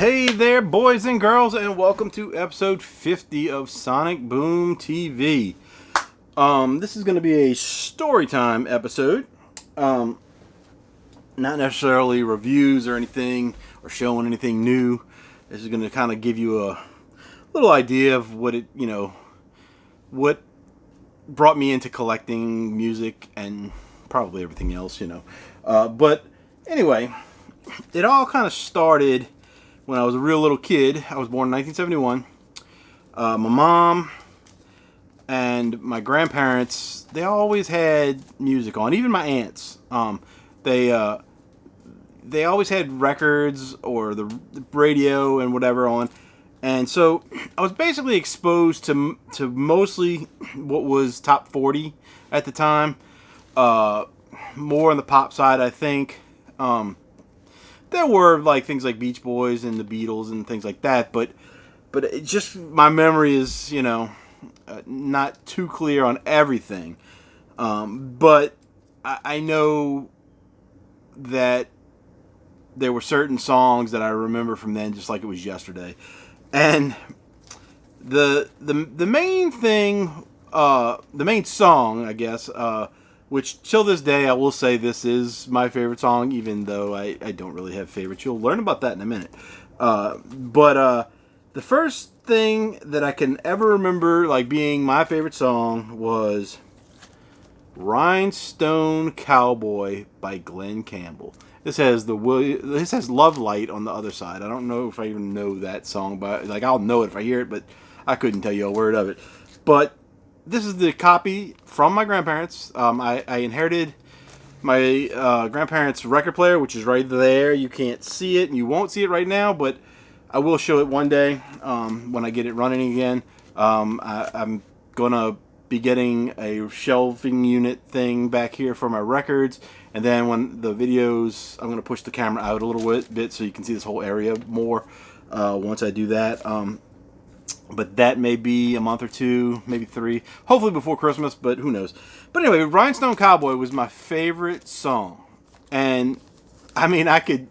Hey there, boys and girls, and welcome to episode 50 of Sonic Boom TV. This is going to be a story time episode. Not necessarily reviews or anything, or showing anything new. This is going to kind of give you a little idea of what brought me into collecting music and probably everything else, But anyway, it all kind of started when I was a real little kid. I was born in 1971. My mom and my grandparents, they always had music on. Even my aunts, they always had records or the radio and whatever on. And so I was basically exposed to mostly what was top 40 at the time. More on the pop side, I think. There were like things like Beach Boys and the Beatles and things like that, but it just, my memory is not too clear on everything. But I know that there were certain songs that I remember from then, just like it was yesterday. And the main thing, the main song, I guess, which till this day I will say this is my favorite song, even though I don't really have favorites. You'll learn about that in a minute. But the first thing that I can ever remember like being my favorite song was Rhinestone Cowboy by Glen Campbell. This has Love Light on the other side. I don't know if I even know that song, but like I'll know it if I hear it, but I couldn't tell you a word of it. But this is the copy from my grandparents. I inherited my grandparents' record player, which is right there. You can't see it, and you won't see it right now, but I will show it one day when I get it running again. I'm going to be getting a shelving unit thing back here for my records, and then when the videos, I'm going to push the camera out a little bit so you can see this whole area more once I do that. But that may be a month or two, maybe 3, hopefully before Christmas, but who knows. But anyway, Rhinestone Cowboy was my favorite song. And I mean, I could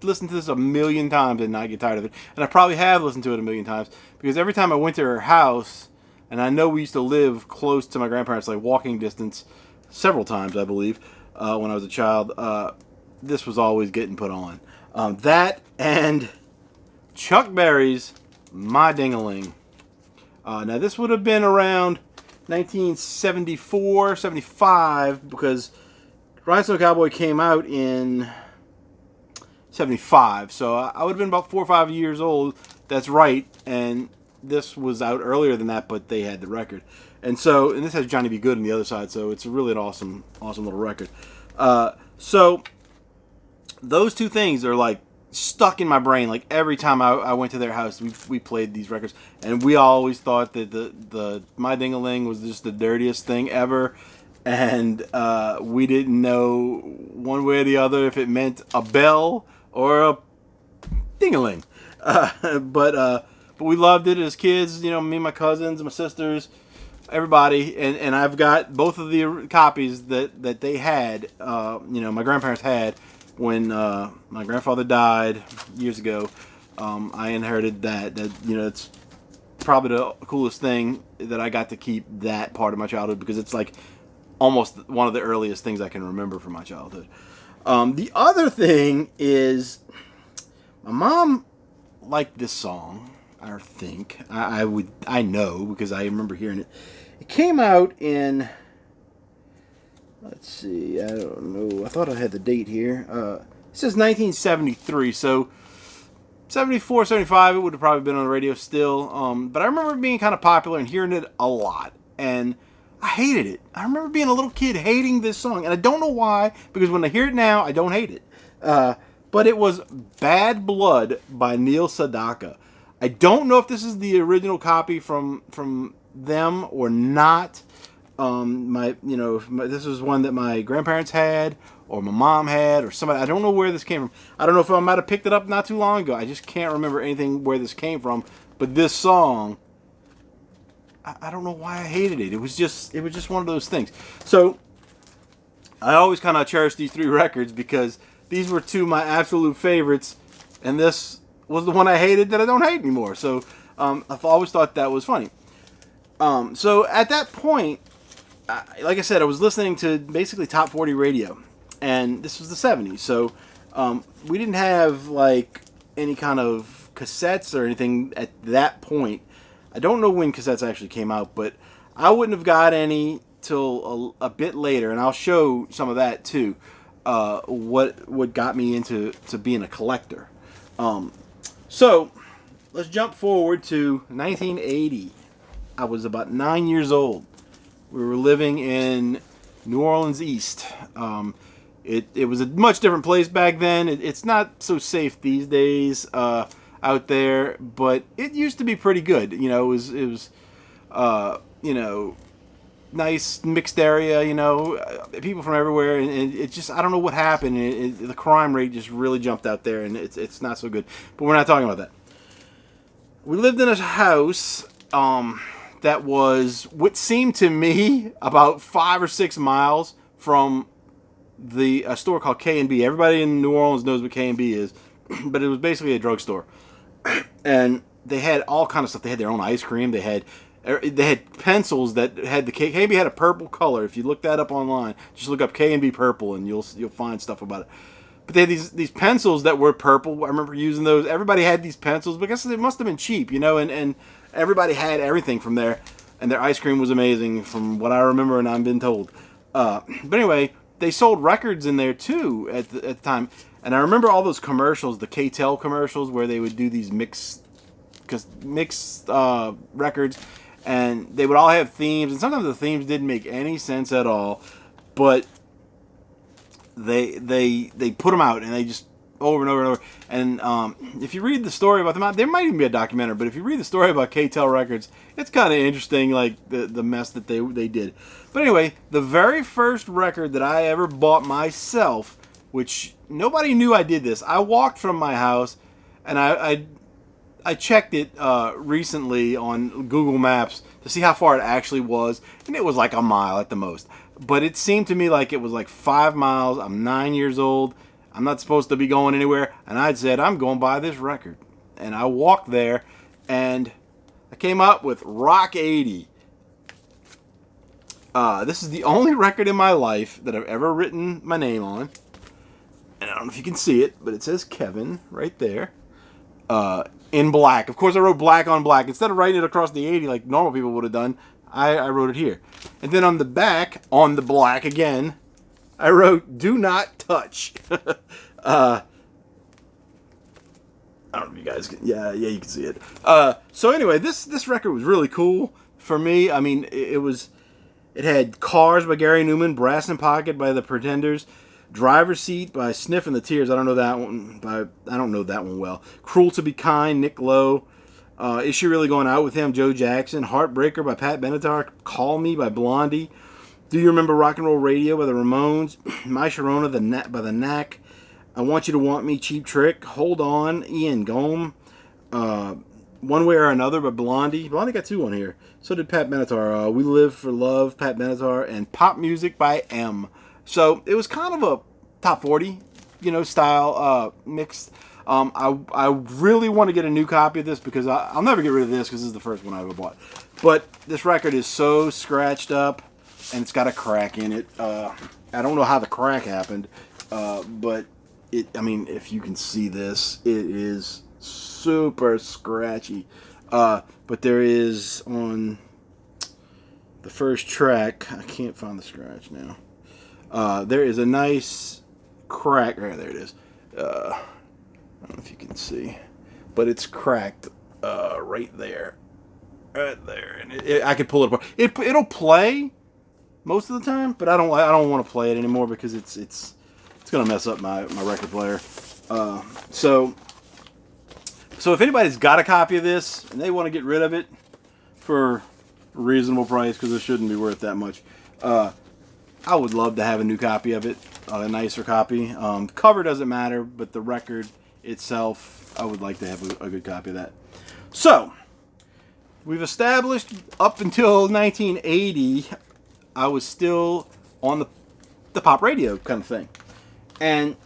listen to this a million times and not get tired of it. And I probably have listened to it a million times, because every time I went to her house, and I know we used to live close to my grandparents, like walking distance, several times, I believe, when I was a child, this was always getting put on. That and Chuck Berry's My Ding-a-Ling. Now this would have been around 1974, 75, because Rhinestone Cowboy came out in 75, so I would have been about 4 or 5 years old. That's right, and this was out earlier than that, but they had the record. And this has Johnny B. Good on the other side, so it's really an awesome little record. So those two things are like stuck in my brain. Like every time I went to their house, we played these records, and we always thought that the My Ding-a-Ling was just the dirtiest thing ever, and we didn't know one way or the other if it meant a bell or a ding-a-ling. But we loved it as kids. Me and my cousins, my sisters, everybody, and I've got both of the copies that they had. My grandparents had. When my grandfather died years ago, I inherited that. It's probably the coolest thing that I got to keep, that part of my childhood, because it's like almost one of the earliest things I can remember from my childhood. The other thing is, my mom liked this song. I think I know because I remember hearing it. It came out in, let's see, I don't know. I thought I had the date here. It says 1973, so 74, 75, it would have probably been on the radio still. But I remember it being kind of popular and hearing it a lot. And I hated it. I remember being a little kid hating this song. And I don't know why, because when I hear it now, I don't hate it. But it was Bad Blood by Neil Sedaka. I don't know if this is the original copy from them or not. This was one that my grandparents had, or my mom had, or somebody. I don't know where this came from. I don't know if I might have picked it up not too long ago. I just can't remember anything where this came from. But this song, I don't know why I hated it. It was just one of those things. So I always kind of cherish these 3 records because these were 2 of my absolute favorites, and this was the one I hated that I don't hate anymore. So I've always thought that was funny. So at that point, like I said, I was listening to basically top 40 radio, and this was the 70s. So we didn't have like any kind of cassettes or anything at that point. I don't know when cassettes actually came out, but I wouldn't have got any till a bit later, and I'll show some of that too. What got me into being a collector. So let's jump forward to 1980. I was about 9 years old. We were living in New Orleans East. It was a much different place back then. It's not so safe these days out there, but it used to be pretty good. You know, it was you know, nice mixed area. You know, people from everywhere, and it just, I don't know what happened. The crime rate just really jumped out there, and it's not so good. But we're not talking about that. We lived in a house that was what seemed to me about 5 or 6 miles from a store called K&B. Everybody in New Orleans knows what K&B is, but it was basically a drugstore. And they had all kind of stuff. They had their own ice cream. They had pencils that had the K&B had a purple color. If you look that up online, just look up K&B purple, and you'll find stuff about it. But they had these pencils that were purple. I remember using those. Everybody had these pencils because they must have been cheap, you know. And everybody had everything from there, and their ice cream was amazing, from what I remember, and I've been told. But anyway, they sold records in there too at the time. And I remember all those commercials, the K-Tel commercials, where they would do these mixed records, and they would all have themes, and sometimes the themes didn't make any sense at all, but they put them out, and they just over and over and over. And if you read the story about them, there might even be a documentary, but if you read the story about K-Tel Records, it's kind of interesting, like the mess that they did. But anyway, the very first record that I ever bought myself, which nobody knew I did this. I walked from my house, and I checked it recently on Google Maps to see how far it actually was, and it was like a mile at the most. But it seemed to me like it was like 5 miles. I'm 9 years old. I'm not supposed to be going anywhere, and I said, I'm going to buy this record. And I walked there, and I came up with Rock 80. This is the only record in my life that I've ever written my name on. And I don't know if you can see it, but it says Kevin right there. In black. Of course, I wrote black on black. Instead of writing it across the 80 like normal people would have done, I wrote it here. And then on the back, on the black again, I wrote, do not touch. I don't know if you guys can, yeah, you can see it. So anyway, this record was really cool for me. I mean, it had Cars by Gary Newman, Brass in Pocket by the Pretenders, Driver's Seat by Sniff and the Tears. I don't know that one well. Cruel to Be Kind, Nick Lowe. Is She Really Going Out with Him, Joe Jackson. Heartbreaker by Pat Benatar. Call Me by Blondie. Do You Remember Rock and Roll Radio by the Ramones. My Sharona by the Knack. I Want You to Want Me, Cheap Trick. Hold On, Ian Gome. One Way or Another by Blondie. Blondie got 2 on here. So did Pat Benatar. We Live for Love, Pat Benatar. And Pop Music by M. So it was kind of a top 40, style mix. I really want to get a new copy of this because I'll never get rid of this because this is the first one I ever bought. But this record is so scratched up, and it's got a crack in it. I don't know how the crack happened, but if you can see this, it is super scratchy. But there is on the first track, I can't find the scratch now. There is a nice crack. There it is. I don't know if you can see, but it's cracked right there, and I could pull it apart. It'll play most of the time, but I don't want to play it anymore because it's gonna mess up my record player. So if anybody's got a copy of this and they want to get rid of it for a reasonable price, because it shouldn't be worth that much, I would love to have a new copy of it, a nicer copy. The cover doesn't matter, but the record itself, I would like to have a good copy of that. So, we've established up until 1980, I was still on the pop radio kind of thing. And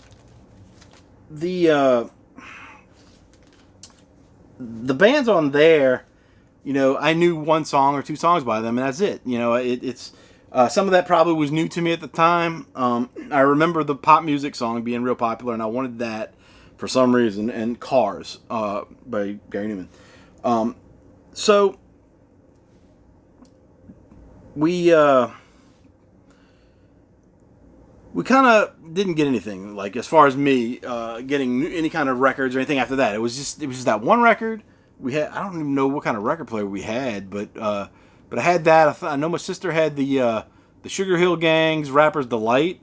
the the bands on there, I knew one song or two songs by them, and that's it. It's some of that probably was new to me at the time. I remember the pop music song being real popular, and I wanted that for some reason. And Cars by Gary Newman. So we kind of didn't get anything, like, as far as me getting any kind of records or anything after that. It was just that one record we had. I don't even know what kind of record player we had, but I had that. I know my sister had the Sugar Hill Gang's Rapper's Delight.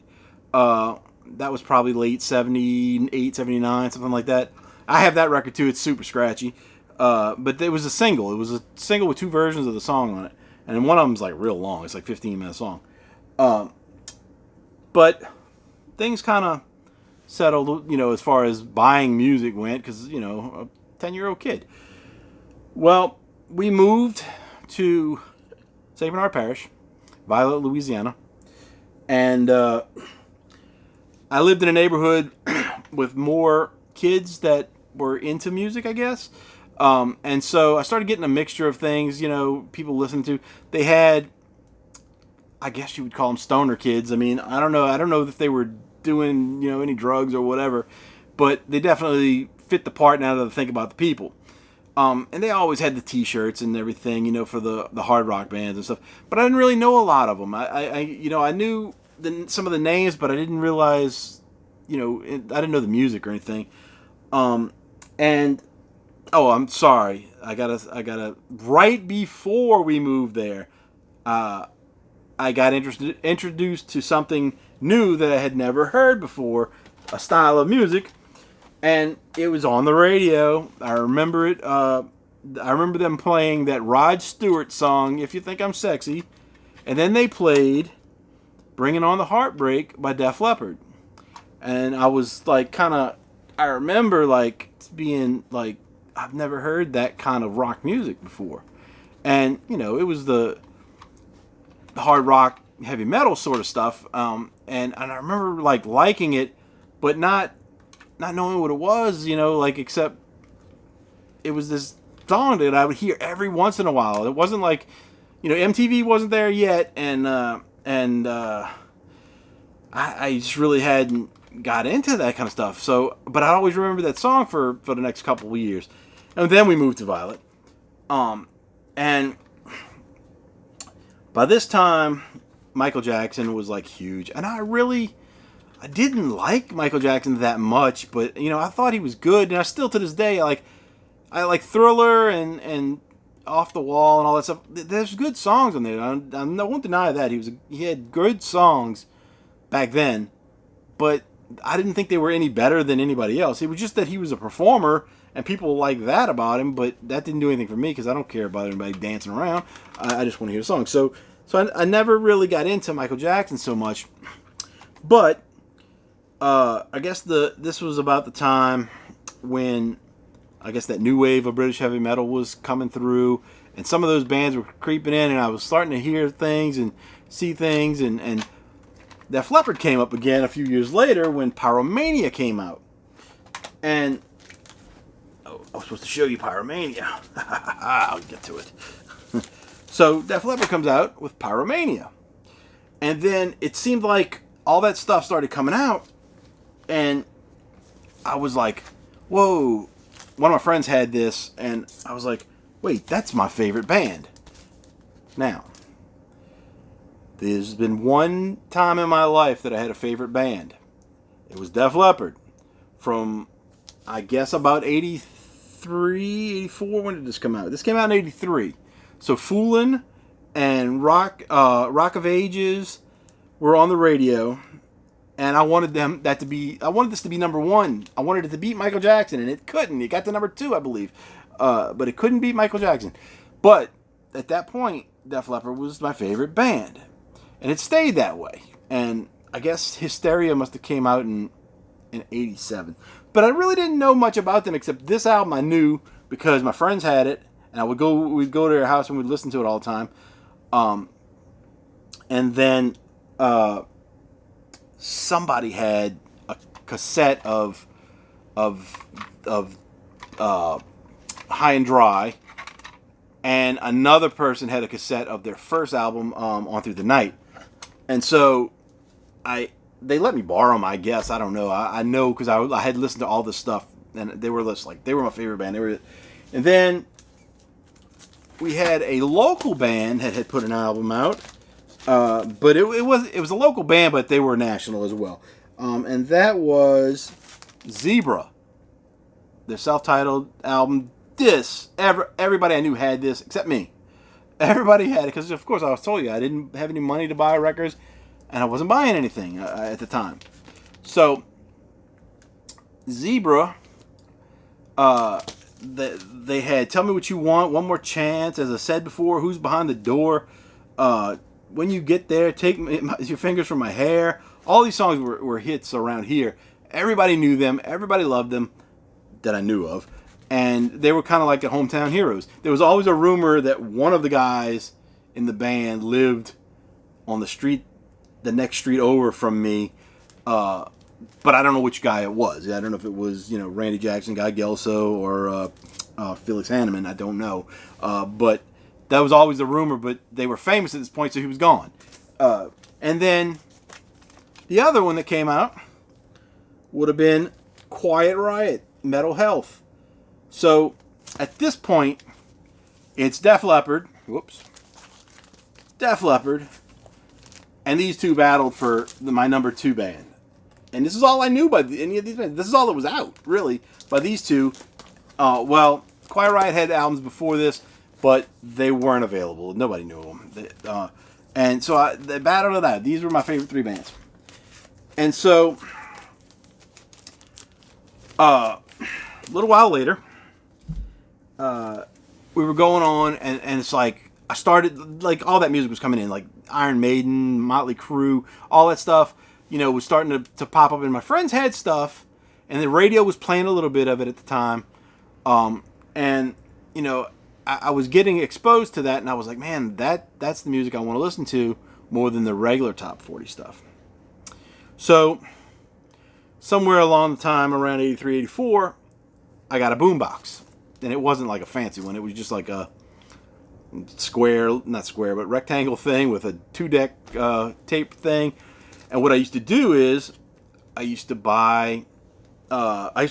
That was probably late 78, 79, something like that. I have that record too. It's super scratchy. But it was a single. It was a single with two versions of the song on it. And one of them's like real long. It's like 15 minutes long. But things kind of settled, as far as buying music went, because, a 10-year-old kid. Well, we moved to St. Bernard Parish, Violet, Louisiana. And I lived in a neighborhood with more kids that were into music, I guess. And so I started getting a mixture of things, people listened to. They had, I guess you would call them stoner kids. I mean, I don't know if they were doing, any drugs or whatever, but they definitely fit the part now that I think about the people. And they always had the T-shirts and everything, for the hard rock bands and stuff. But I didn't really know a lot of them. I knew some of the names, but I didn't realize, I didn't know the music or anything. And I'm sorry. I gotta. Right before we moved there, I got introduced to something new that I had never heard before, a style of music, and it was on the radio. I remember it. I remember them playing that Rod Stewart song, "If You Think I'm Sexy," and then they played "Bringing On the Heartbreak" by Def Leppard, and I was like, I remember like being like, I've never heard that kind of rock music before, and it was the hard rock, heavy metal sort of stuff, and I remember like liking it, but not knowing what it was, except it was this song that I would hear every once in a while. It wasn't like, MTV wasn't there yet, and I just really hadn't got into that kind of stuff. So, but I always remember that song for the next couple of years, and then we moved to Violet, and by this time, Michael Jackson was like huge, and I didn't like Michael Jackson that much, but I thought he was good, and I still to this day I like Thriller and Off the Wall and all that stuff. There's good songs on there. I won't deny that he had good songs back then, but I didn't think they were any better than anybody else. It was just that he was a performer, and people like that about him, but that didn't do anything for me because I don't care about anybody dancing around. I just want to hear the song. So I never really got into Michael Jackson so much. But I guess this was about the time when I guess that new wave of British heavy metal was coming through, and some of those bands were creeping in, and I was starting to hear things and see things, and Def Leppard came up again a few years later when Pyromania came out. And I was supposed to show you Pyromania. I'll get to it. So Def Leppard comes out with Pyromania. And then it seemed like all that stuff started coming out. And I was like, whoa. One of my friends had this. And I was like, wait, that's my favorite band. Now, there's been one time in my life that I had a favorite band. It was Def Leppard. From, I guess, about 83, 84. When did this come out? This came out in 83. So Foolin' and Rock of Ages were on the radio, and I wanted this to be number one. I wanted it to beat Michael Jackson, and it couldn't. It got to number 2, I believe, but it couldn't beat Michael Jackson. But at that point, Def Leppard was my favorite band, and it stayed that way. And I guess Hysteria must have came out in 87. But I really didn't know much about them except this album I knew because my friends had it, and we'd go to their house and we'd listen to it all the time. And then somebody had a cassette of High and Dry, and another person had a cassette of their first album, On Through the Night. And so they let me borrow them, I guess. I don't know. I know because I had listened to all this stuff, and they were my favorite band. And then we had a local band that had put an album out, but it was a local band, but they were national as well. And that was Zebra, their self-titled album. Everybody I knew had this except me. Everybody had it because, of course, I was told you I didn't have any money to buy records, and I wasn't buying anything at the time. So Zebra, they had Tell Me What You Want, One More Chance, as I said before, Who's Behind the Door, When You Get There, Take Your Fingers From My Hair. All these songs were hits around here. Everybody knew them. Everybody loved them that I knew of. And they were kind of like the hometown heroes. There was always a rumor that one of the guys in the band lived on the street, the next street over from me. But I don't know which guy it was. I don't know if it was, Randy Jackson, Guy Gelso, or Felix Hanneman. I don't know. But that was always the rumor. But they were famous at this point, so he was gone. And then the other one that came out would have been Quiet Riot, Metal Health. So at this point, it's Def Leppard. Def Leppard. And these two battled for my number 2 band. And this is all I knew by any of these bands. This is all that was out, really, by these two. Well, Quiet Riot had albums before this, but they weren't available. Nobody knew them. And so they battled it out. These were my favorite 3 bands. And so, a little while later, we were going on, and it's like, I started, like, all that music was coming in, like Iron Maiden, Motley Crue, all that stuff, was starting to pop up, and my friends had stuff, and the radio was playing a little bit of it at the time, and, I was getting exposed to that, and I was like, man, that's the music I want to listen to more than the regular top 40 stuff. So, somewhere along the time, around 83, 84, I got a boombox. And it wasn't like a fancy one. It was just like a rectangle thing with a 2-deck tape thing. And what I used to do is, I used to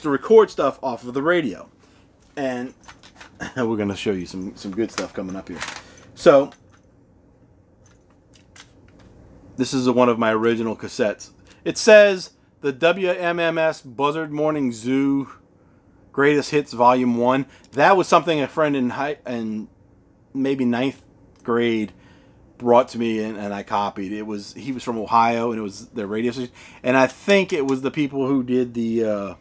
record stuff off of the radio. And we're going to show you some good stuff coming up here. So, this is one of my original cassettes. It says the WMMS Buzzard Morning Zoo Greatest Hits Volume 1. That was something a friend in maybe 9th grade brought to me, and I copied. He was from Ohio, and it was their radio station. And I think it was the people who did the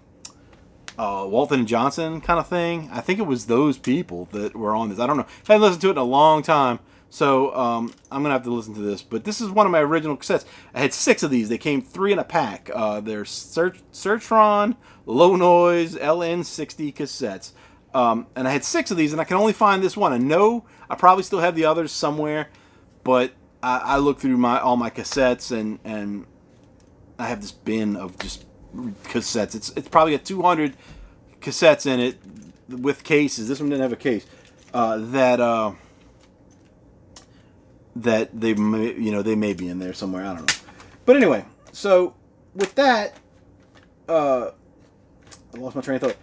Walton and Johnson kind of thing. I think it was those people that were on this. I don't know. I haven't listened to it in a long time, so I'm going to have to listen to this. But this is one of my original cassettes. I had 6 of these. They came 3 in a pack. They're Sertron Low Noise LN60 cassettes. And I had 6 of these, and I can only find this one. I know I probably still have the others somewhere, but I looked through all my cassettes, and I have this bin of just cassettes. It's probably got 200 cassettes in it with cases. This one didn't have a case. That they may be in there somewhere. I don't know. But anyway, so with that, I lost my train of thought.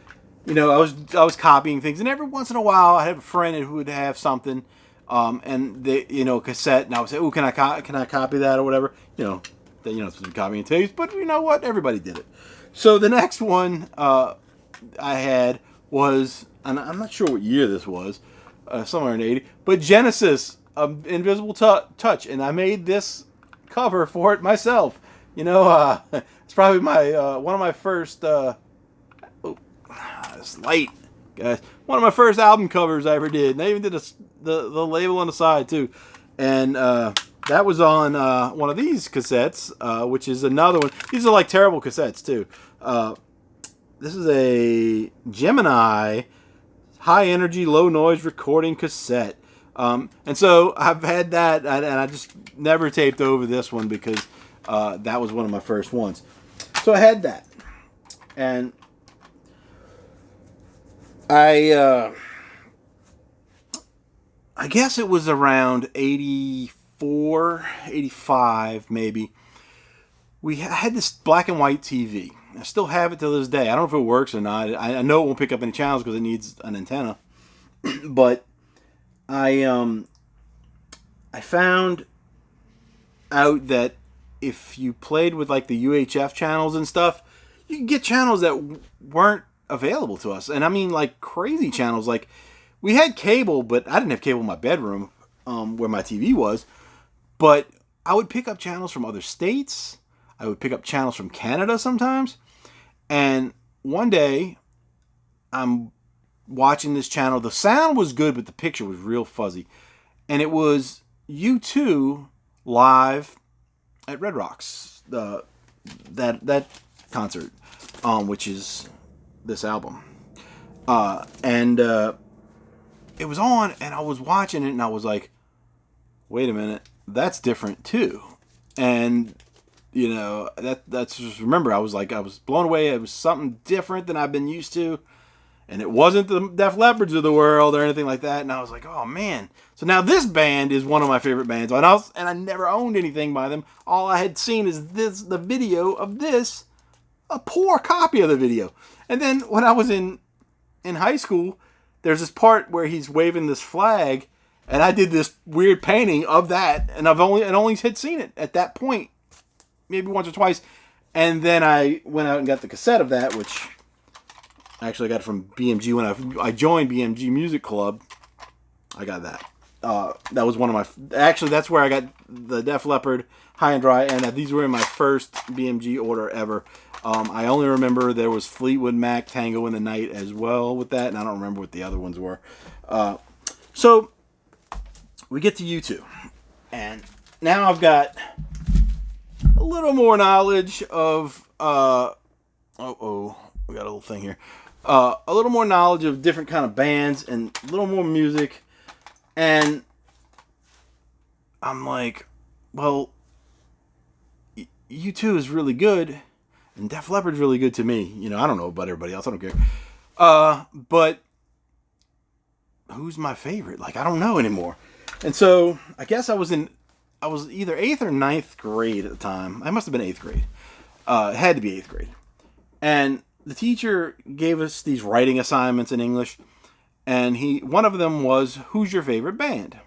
I was copying things, and every once in a while, I have a friend who would have something, and they, cassette, and I would say, "Oh, can I copy that or whatever?" That you're not supposed to be copying tapes, but you know what? Everybody did it. So the next one I had was, and I'm not sure what year this was, somewhere in '80, but Genesis, Invisible Touch, and I made this cover for it myself. It's probably my one of my first. It's light, guys. One of my first album covers I ever did. And they even did the label on the side too, and that was on one of these cassettes, which is another one. These are like terrible cassettes too. This is a Gemini high energy, low noise recording cassette, and so I've had that, and I just never taped over this one because that was one of my first ones. So I had that, and I I guess it was around 84, 85 maybe. We had this black and white TV. I still have it to this day. I don't know if it works or not. I know it won't pick up any channels because it needs an antenna. But I I found out that if you played with like the UHF channels and stuff, you could get channels that weren't available to us. And I mean like crazy channels. Like we had cable, but I didn't have cable in my bedroom where my TV was. But I would pick up channels from other states. I would pick up channels from Canada sometimes. And one day, I'm watching this channel. The sound was good, but the picture was real fuzzy. And it was U2 live at Red Rocks, that concert, which is this album. And it was on, and I was watching it, and I was like, wait a minute, that's different too. And you know, that's just, remember, I was blown away. It was something different than I've been used to. And it wasn't the Def Leppards of the world or anything like that. And I was like, oh man. So now this band is one of my favorite bands. And I never owned anything by them. All I had seen is the video of this, a poor copy of the video. And then when I was in high school, there's this part where he's waving this flag, and I did this weird painting of that, and I only had seen it at that point, maybe once or twice. And then I went out and got the cassette of that, which actually I got it from BMG when I joined BMG Music Club. I got that. That was one of my... Actually, that's where I got the Def Leppard, High and Dry, and these were in my first BMG order ever. I only remember there was Fleetwood Mac, Tango in the Night as well with that, and I don't remember what the other ones were. So, we get to U2. And now I've got a little more knowledge of... we got a little thing here. A little more knowledge of different kind of bands and a little more music. And I'm like, well, U2 is really good, and Def Leppard's really good to me. You know, I don't know about everybody else. I don't care. But who's my favorite? Like, I don't know anymore. And so I guess I was either 8th or 9th grade at the time. I must have been 8th grade. It had to be 8th grade. And the teacher gave us these writing assignments in English, and one of them was, who's your favorite band?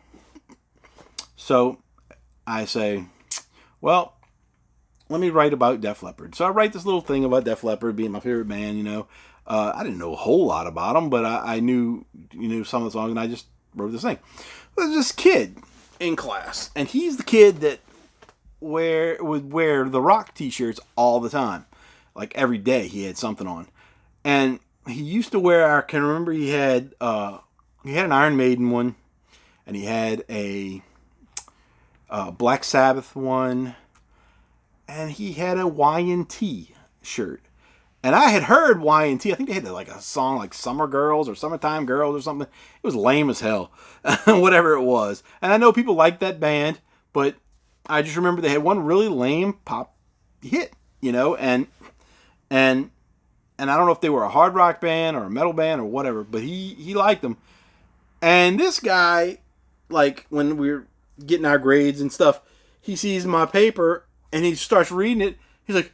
So I say, well, let me write about Def Leppard. So I write this little thing about Def Leppard being my favorite band, you know. I didn't know a whole lot about them, but I knew, some of the songs, and I just wrote this thing. There's this kid in class, and he's the kid that would wear the Rock t-shirts all the time. Like every day he had something on. And he used to wear, I can remember he had an Iron Maiden one, and he had a Black Sabbath one, and he had a Y&T shirt. And I had heard Y&T. I think they had like a song like Summer Girls or Summertime Girls or something. It was lame as hell, whatever it was. And I know people liked that band, but I just remember they had one really lame pop hit, and I don't know if they were a hard rock band or a metal band or whatever, but he liked them. And this guy, like when we were getting our grades and stuff, he sees my paper and he starts reading it. He's like,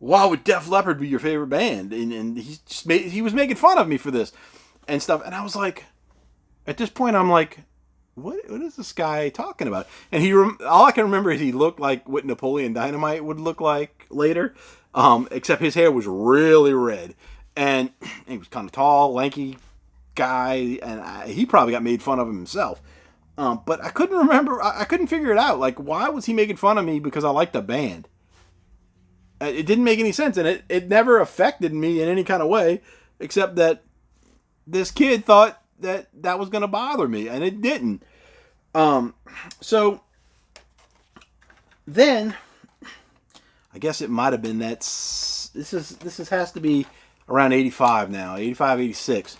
why would Def Leppard be your favorite band? And he was making fun of me for this and stuff. And I was like, at this point, I'm like, what is this guy talking about? And all I can remember is he looked like what Napoleon Dynamite would look like later. Except his hair was really red, and he was kind of tall, lanky guy, and he probably got made fun of himself. But I couldn't remember. I couldn't figure it out. Like, why was he making fun of me because I liked the band? It didn't make any sense, and it never affected me in any kind of way, except that this kid thought that was going to bother me, and it didn't. So then I guess it might have been this has to be around 85 now, 85, 86.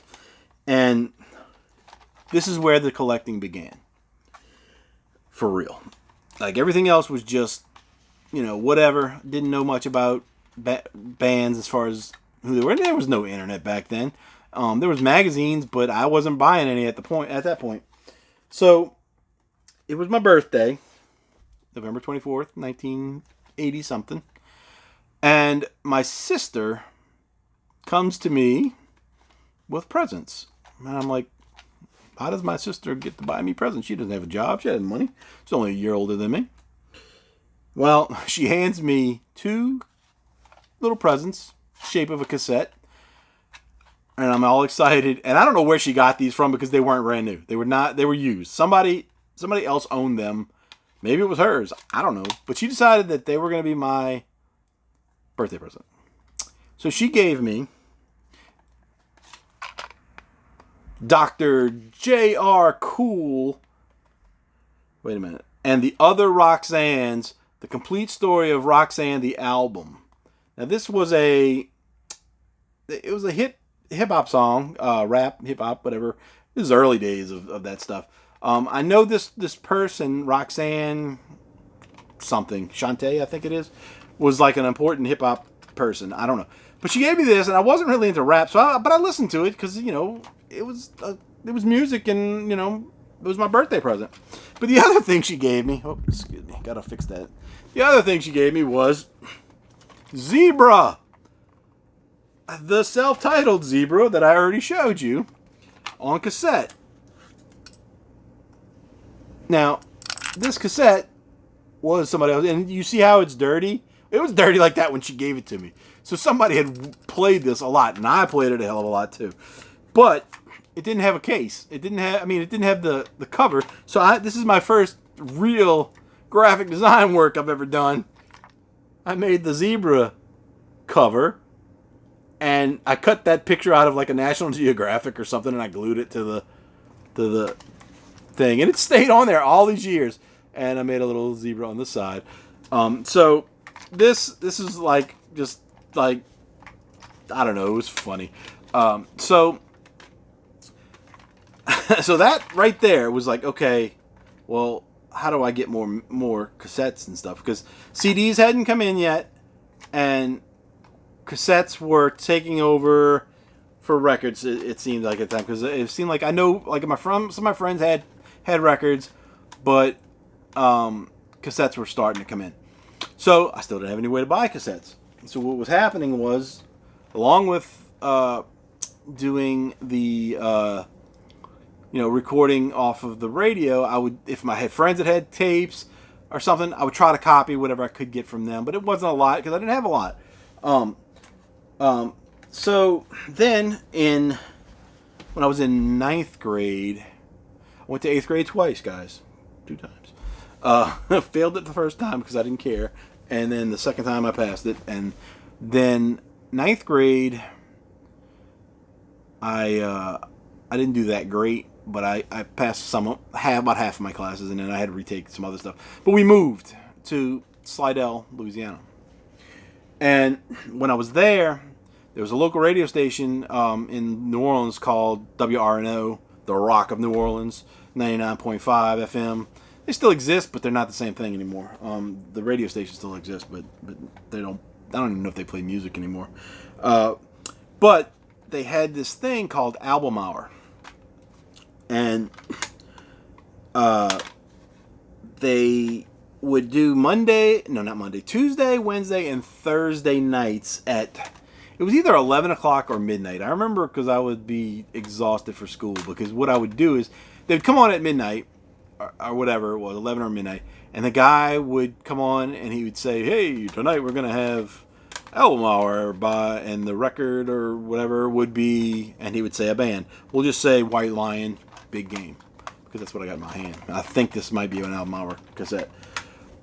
And this is where the collecting began. For real. Like everything else was just, whatever. Didn't know much about bands as far as who they were. There was no internet back then. There was magazines, but I wasn't buying any at that point. So it was my birthday, November 24th, 1980 something. And my sister comes to me with presents. And I'm like, how does my sister get to buy me presents? She doesn't have a job. She has money. She's only a year older than me. Well, she hands me 2 little presents, shape of a cassette. And I'm all excited. And I don't know where she got these from because they weren't brand new. They were used. Somebody else owned them. Maybe it was hers. I don't know. But she decided that they were going to be my birthday present. So she gave me Dr. J.R. Cool. Wait a minute. And the Other Roxannes, The Complete Story of Roxanne, the album. Now this was a hip hop song, rap, hip hop, whatever. This is early days of that stuff. I know this person, Roxanne something, Shantae, I think it is, was like an important hip hop person. I don't know. But she gave me this, and I wasn't really into rap, but I listened to it because, it was music, and, it was my birthday present. But the other thing she gave me, oh, excuse me, gotta fix that. The other thing she gave me was Zebra. The self-titled Zebra that I already showed you on cassette. Now, this cassette was somebody else, and you see how it's dirty? It was dirty like that when she gave it to me. So somebody had played this a lot, and I played it a hell of a lot too. But it didn't have a case. It didn't have the cover. So this is my first real graphic design work I've ever done. I made the Zebra cover, and I cut that picture out of like a National Geographic or something, and I glued it to the thing, and it stayed on there all these years. And I made a little zebra on the side. So this is like just like, I don't know, it was funny. So that right there was like, okay, well, how do I get more cassettes and stuff? Because CDs hadn't come in yet, and cassettes were taking over for records. It seemed like at the time, because it seemed like I know, like some of my friends had records, but cassettes were starting to come in. So I still didn't have any way to buy cassettes. So what was happening was, along with doing the recording off of the radio, I would, if I had friends that had tapes or something, I would try to copy whatever I could get from them. But it wasn't a lot because I didn't have a lot. So then when I was in 9th grade, I went to 8th grade twice, guys. 2 times. Failed it the first time because I didn't care. And then the second time I passed it. And then 9th grade, I didn't do that great, but I passed about half of my classes, and then I had to retake some other stuff. But we moved to Slidell, Louisiana. And when I was there was a local radio station in New Orleans called WRNO, The Rock of New Orleans, 99.5 FM. They still exist, but they're not the same thing anymore. The radio station still exists, but they don't. I don't even know if they play music anymore. But they had this thing called Album Hour, and they would do Tuesday, Wednesday, and Thursday nights at. It was either 11 o'clock or midnight. I remember because I would be exhausted for school, because what I would do is they would come on at midnight or whatever it was, 11 or midnight, and the guy would come on and he would say, "Hey, tonight we're going to have Album Hour and the record or whatever would be," and he would say a band. We'll just say White Lion, Big Game, because that's what I got in my hand. I think this might be an Album Hour cassette.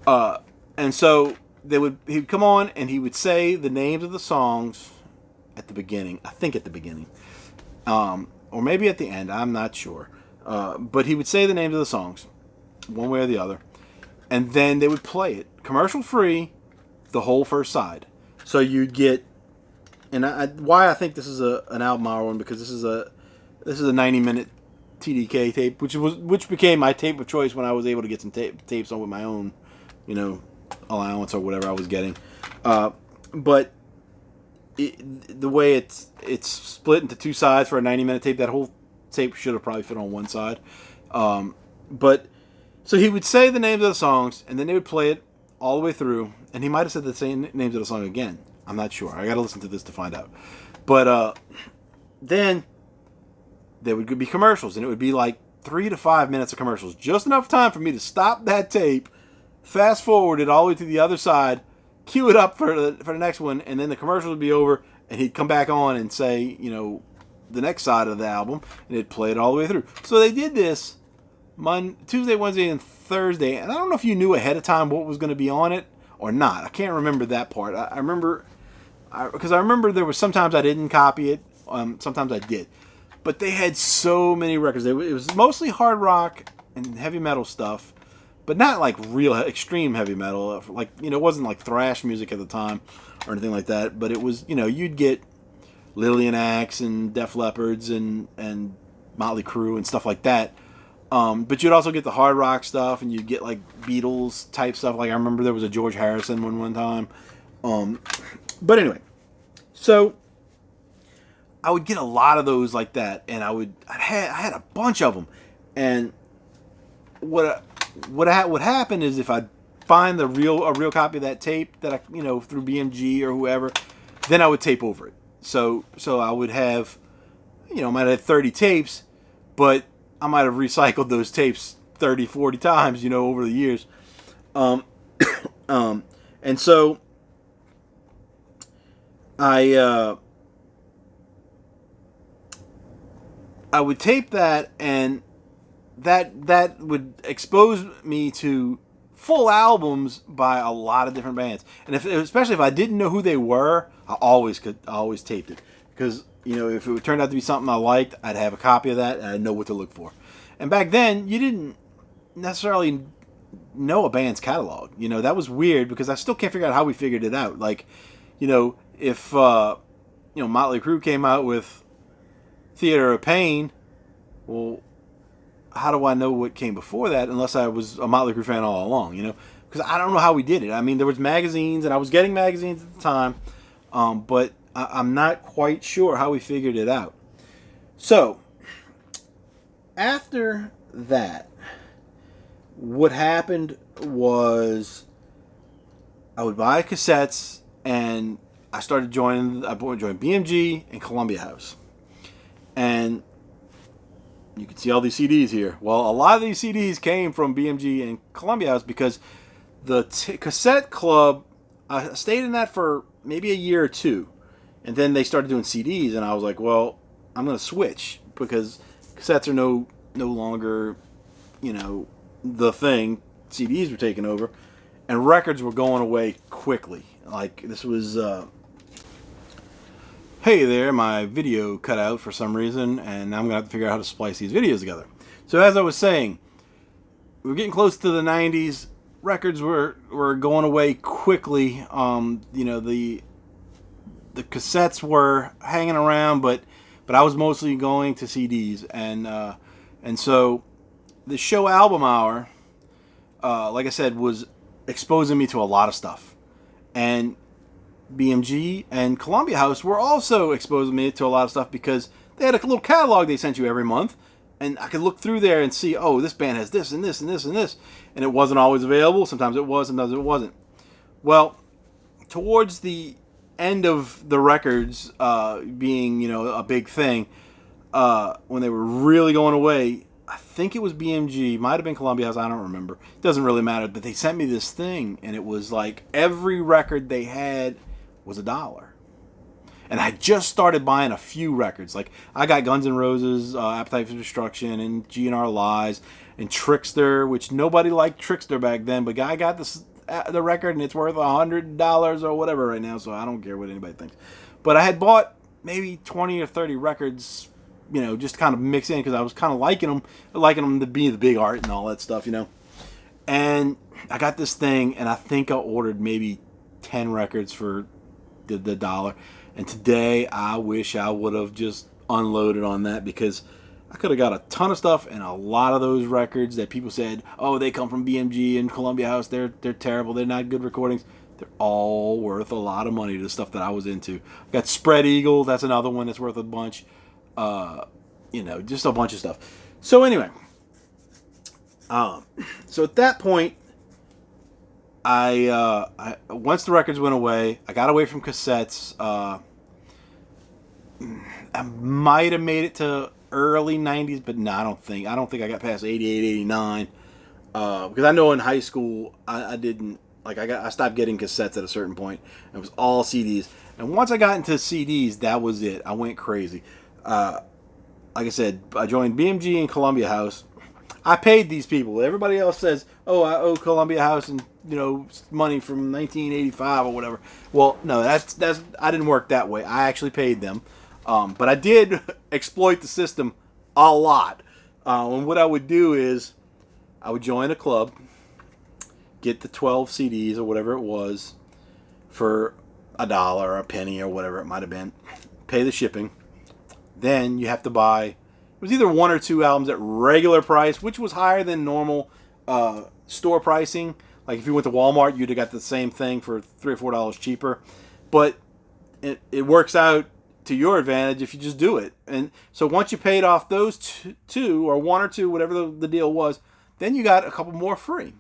And so he'd come on and he would say the names of the songs at the beginning. I think at the beginning. Or maybe at the end. I'm not sure. But he would say the names of the songs, one way or the other. And then they would play it, commercial free, the whole first side. So you'd get, and why I think this is an Album Hour one, because this is a 90-minute TDK tape, which became my tape of choice when I was able to get some tapes on with my own, allowance or whatever I was getting. But the way it's split into 2 sides for a 90-minute tape, that whole tape should have probably fit on one side. But so he would say the names of the songs, and then they would play it all the way through, and he might have said the same names of the song again. I'm not sure. I got to listen to this to find out. But then there would be commercials, and it would be like 3 to 5 minutes of commercials, just enough time for me to stop that tape, fast forward it all the way to the other side, cue it up for the next one, and then the commercial would be over, and he'd come back on and say, the next side of the album, and it'd play it all the way through. So they did this Tuesday, Wednesday, and Thursday, and I don't know if you knew ahead of time what was going to be on it or not. I can't remember that part. I remember, because I remember there was sometimes I didn't copy it, sometimes I did. But they had so many records. It was mostly hard rock and heavy metal stuff, but not like real extreme heavy metal. Like, it wasn't like thrash music at the time or anything like that. But it was, you'd get Lillian Axe and Def Leppards and Motley Crue and stuff like that. But you'd also get the hard rock stuff, and you'd get like Beatles type stuff. Like I remember there was a George Harrison one time. But anyway, so I would get a lot of those like that, and I had a bunch of them. And what would happen is if I find a real copy of that tape that I through BMG or whoever, then I would tape over it. So I would have I might have 30 tapes, but I might have recycled those tapes 30, 40 times over the years. And so I would tape that, and that would expose me to full albums by a lot of different bands. And especially if I didn't know who they were, I always taped it, because if it turned out to be something I liked, I'd have a copy of that and I'd know what to look for. And back then, you didn't necessarily know a band's catalog. That was weird, because I still can't figure out how we figured it out. Like, if Motley Crue came out with Theater of Pain, well, how do I know what came before that unless I was a Motley Crue fan all along, Because I don't know how we did it. I mean, there was magazines, and I was getting magazines at the time, but I'm not quite sure how we figured it out. So, after that, what happened was I would buy cassettes, and I joined BMG and Columbia House. And you can see all these CDs here. Well, a lot of these CDs came from BMG and Columbia House, because the cassette club, I stayed in that for maybe a year or two. And then they started doing CDs, and I was like, well, I'm going to switch, because cassettes are no longer, the thing. CDs were taking over, and records were going away quickly. Like, this was... hey there, my video cut out for some reason, and now I'm going to have to figure out how to splice these videos together. So as I was saying, we were getting close to the 90s. Records were going away quickly. The cassettes were hanging around, but I was mostly going to CDs. And so the show Album Hour, like I said, was exposing me to a lot of stuff. And BMG and Columbia House were also exposing me to a lot of stuff, because they had a little catalog they sent you every month, and I could look through there and see, oh, this band has this and this and this and this, and it wasn't always available. Sometimes it was, sometimes it wasn't. Well, towards the end of the records being a big thing, when they were really going away, I think it was BMG, might have been Columbia House, I don't remember. It doesn't really matter, but they sent me this thing, and it was like every record they had was $1. And I just started buying a few records. Like, I got Guns N' Roses, Appetite for Destruction, and GNR Lies, and Trickster, which nobody liked Trickster back then, but I got the record, and it's worth $100 or whatever right now, so I don't care what anybody thinks. But I had bought maybe 20 or 30 records, just kind of mix in, because I was kind of liking them to be the big art and all that stuff, And I got this thing, and I think I ordered maybe 10 records for the $1. And today, I wish I would have just unloaded on that, because I could have got a ton of stuff, and a lot of those records that people said, oh, they come from BMG and Columbia House, they're terrible, they're not good recordings. They're all worth a lot of money to the stuff that I was into. I got Spread Eagle, that's another one that's worth a bunch. Just a bunch of stuff. So anyway, Um, so at that point, I once the records went away, I got away from cassettes. I might have made it to early '90s, but no, I don't think I got past '88, '89. Because I know in high school I didn't like I stopped getting cassettes at a certain point. It was all CDs, and once I got into CDs, that was it. I went crazy. Like I said, I joined BMG and Columbia House. I paid these people. Everybody else says, "Oh, I owe Columbia House and money from 1985 or whatever." Well, no, that's I didn't work that way. I actually paid them, but I did exploit the system a lot. And what I would do is I would join a club, get the 12 CDs or whatever it was for $1 or a penny or whatever it might have been, pay the shipping. Then you have to buy, it was either one or two albums at regular price, which was higher than normal store pricing. Like if you went to Walmart, you'd have got the same thing for $3 or $4 cheaper. But it works out to your advantage if you just do it. And so once you paid off those two or one or two, whatever the deal was, then you got a couple more free.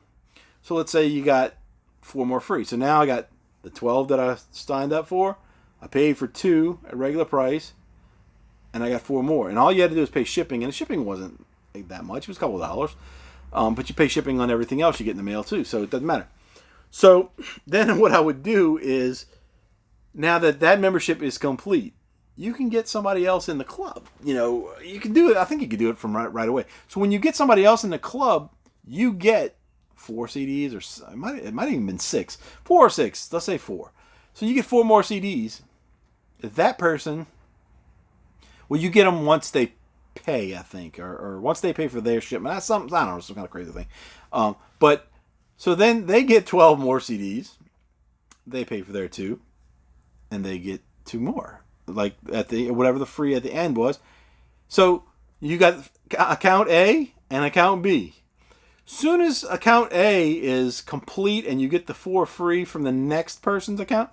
So let's say you got 4 more free. So now I got the 12 that I signed up for. I paid for 2 at regular price, and I got 4 more. And all you had to do was pay shipping, and the shipping wasn't that much. It was a couple of dollars. But you pay shipping on everything else you get in the mail too, so it doesn't matter. So then what I would do is, now that membership is complete, you can get somebody else in the club. You can do it. I think you can do it from right away. So when you get somebody else in the club, you get 4 CDs, or it might even been 6, 4 or 6. Let's say 4. So you get 4 more CDs. That person, well, you get them once they pay, I think, or once they pay for their shipment. That's something, I don't know, some kind of crazy thing. But so then they get 12 more CDs. They pay for their 2, and they get 2 more. Like at the whatever the free at the end was. So you got account A and account B. Soon as account A is complete and you get the 4 free from the next person's account,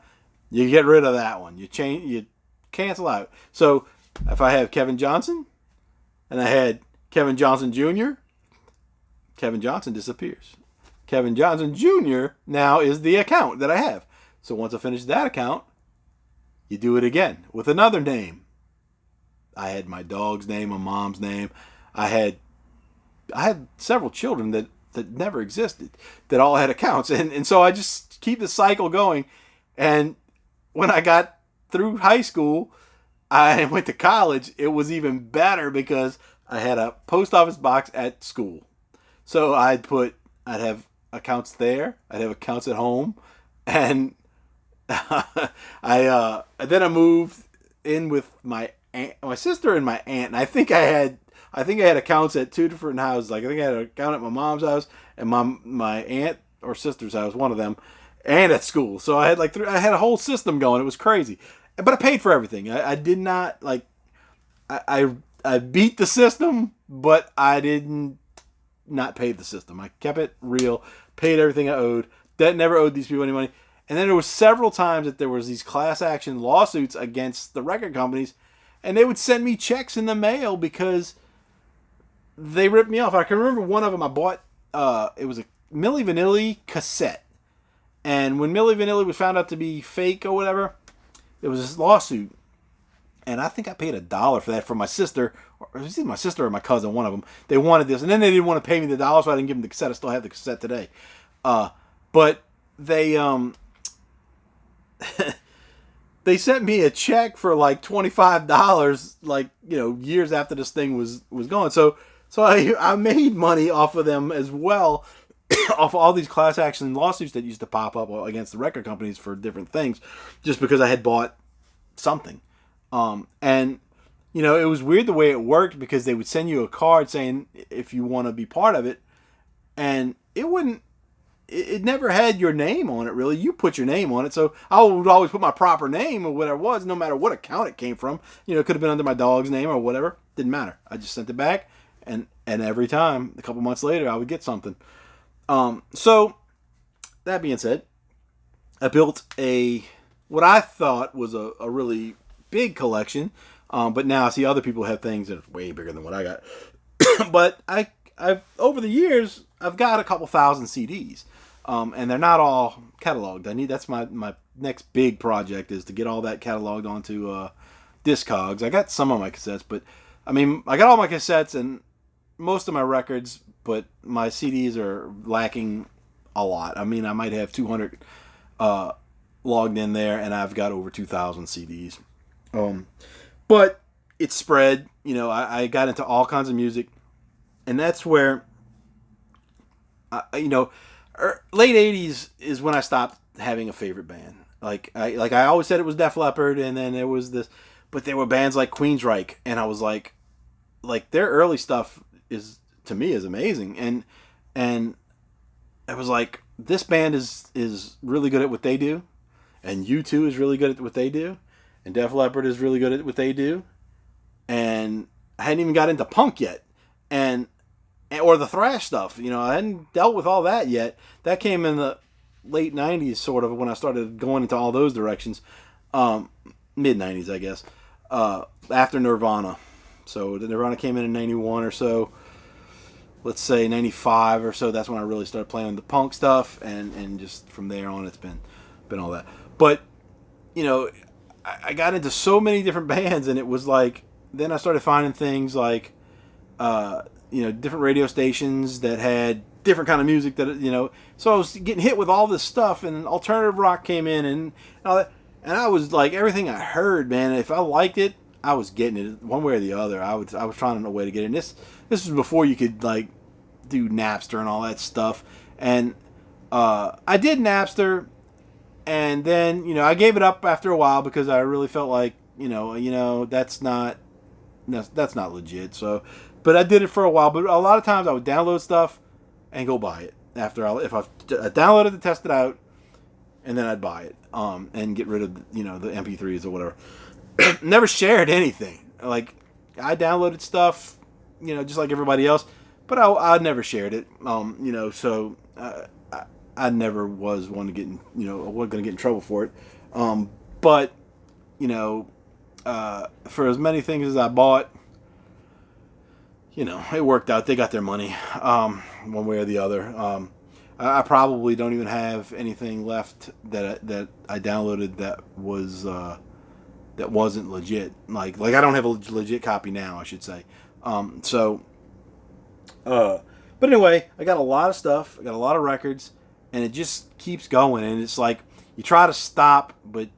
you get rid of that one. You cancel out. So if I have Kevin Johnson and I had Kevin Johnson Jr., Kevin Johnson disappears. Kevin Johnson Jr. now is the account that I have. So once I finish that account, you do it again with another name. I had my dog's name, my mom's name. I had several children that never existed that all had accounts. And so I just keep the cycle going. And when I got through high school, I went to college. It was even better because I had a post office box at school. So I'd have accounts there. I'd have accounts at home. And then I moved in with my sister and my aunt, and I think I had accounts at 2 different houses. Like I think I had an account at my mom's house and my aunt or sister's house, one of them, and at school. So I had I had a whole system going. It was crazy, but I paid for everything. I did not like I beat the system, but I didn't not pay the system. I kept it real, paid everything I owed. That never owed these people any money. And then there was several times that there was these class action lawsuits against the record companies, and they would send me checks in the mail because they ripped me off. I can remember one of them I bought. It was a Milli Vanilli cassette, and when Milli Vanilli was found out to be fake or whatever, there was this lawsuit, and I think I paid $1 for that for my sister, or it was either my sister or my cousin, one of them. They wanted this, and then they didn't want to pay me the $1, so I didn't give them the cassette. I still have the cassette today, but they they sent me a check for like $25, like years after this thing was going. So I made money off of them as well, off of all these class action lawsuits that used to pop up against the record companies for different things, just because I had bought something. And it was weird the way it worked, because they would send you a card saying if you want to be part of it, and it never had your name on it, really. You put your name on it. So I would always put my proper name or whatever it was, no matter what account it came from. It could have been under my dog's name or whatever. Didn't matter. I just sent it back, and every time, a couple months later, I would get something. So that being said, I built what I thought was a really big collection, but now I see other people have things that are way bigger than what I got. But I've over the years, I've got a couple thousand CDs, and they're not all cataloged. That's my next big project is to get all that cataloged onto Discogs. I got some of my cassettes, but I mean, I got all my cassettes and most of my records, but my CDs are lacking a lot. I mean, I might have 200 logged in there, and I've got over 2,000 CDs. But it's spread. You know, I got into all kinds of music, and that's where, you know, late '80s is when I stopped having a favorite band. Like I always said, it was Def Leppard, and then there was this, but there were bands like Queensryche, and I was like their early stuff is to me is amazing, and I was like, this band is really good at what they do, and U2 is really good at what they do, and Def Leppard is really good at what they do, and I hadn't even got into punk yet, or the thrash stuff. You know, I hadn't dealt with all that yet. That came in the late '90s, sort of, when I started going into all those directions. Mid '90s, I guess. After Nirvana, so the Nirvana came in '91 or so. Let's say '95 or so. That's when I really started playing the punk stuff, and just from there on, it's been all that. But you know, I got into so many different bands, and it was like, then I started finding things like, you know, different radio stations that had different kind of music that, you know, so I was getting hit with all this stuff, and alternative rock came in and all that, and I was like, everything I heard, man, if I liked it, I was getting it one way or the other. I was trying a way to get it. And this was before you could like do Napster and all that stuff, and I did Napster. And then, you know, I gave it up after a while because I really felt like, you know, that's not legit. So, but I did it for a while. But a lot of times I would download stuff and go buy it if I downloaded to test it out, and then I'd buy it and get rid of, you know, the MP3s or whatever. Never shared anything. Like, I downloaded stuff, you know, just like everybody else, but I never shared it. You know, so. I never was one to get in, you know, I wasn't going to get in trouble for it. But, you know, for as many things as I bought, you know, it worked out. They got their money, one way or the other. I probably don't even have anything left that I downloaded that wasn't legit. Like I don't have a legit copy now, I should say. But anyway, I got a lot of stuff. I got a lot of records. And it just keeps going, and it's like you try to stop, but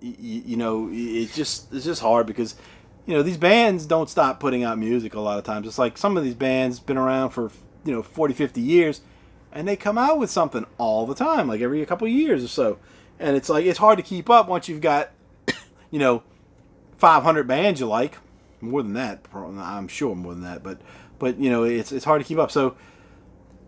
you know, it's just hard because, you know, these bands don't stop putting out music a lot of times. It's like some of these bands been around for, you know, 40, 50 years, and they come out with something all the time, like every couple of years or so. And it's like, it's hard to keep up once you've got, you know, 500 bands you like. More than that, I'm sure more than that, but you know, it's hard to keep up. So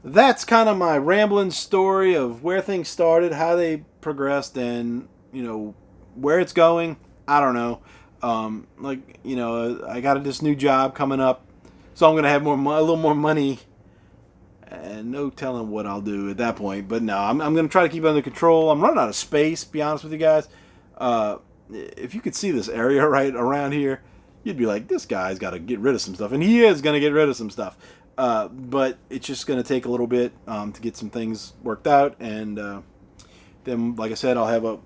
that's kind of my rambling story of where things started, how they progressed, and, you know, where it's going. I don't know. Like, you know, I got this new job coming up, so I'm going to have a little more money, and no telling what I'll do at that point. But no, I'm going to try to keep it under control. I'm running out of space, to be honest with you guys. If you could see this area right around here, you'd be like, this guy's got to get rid of some stuff. And he is going to get rid of some stuff. But it's just going to take a little bit to get some things worked out, and then, like I said, I'll have a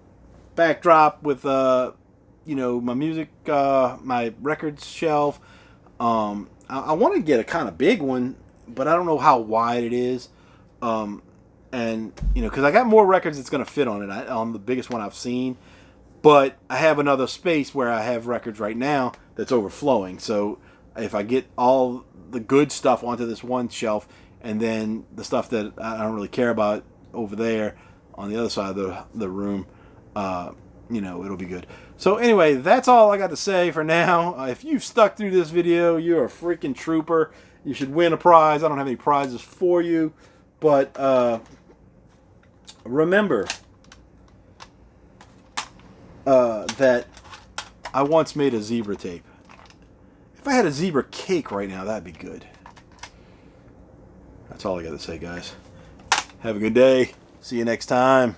backdrop with you know, my music, my records shelf. I want to get a kind of big one, but I don't know how wide it is, and you know, because I got more records that's going to fit on it, on the biggest one I've seen. But I have another space where I have records right now that's overflowing. So if I get all the good stuff onto this one shelf, and then the stuff that I don't really care about over there on the other side of the room, you know, it'll be good. So anyway, that's all I got to say for now. If you've stuck through this video, you're a freaking trooper. You should win a prize. I don't have any prizes for you, but remember that I once made a zebra tape. If I had a zebra cake right now, that'd be good. That's all I got to say, guys. Have a good day. See you next time.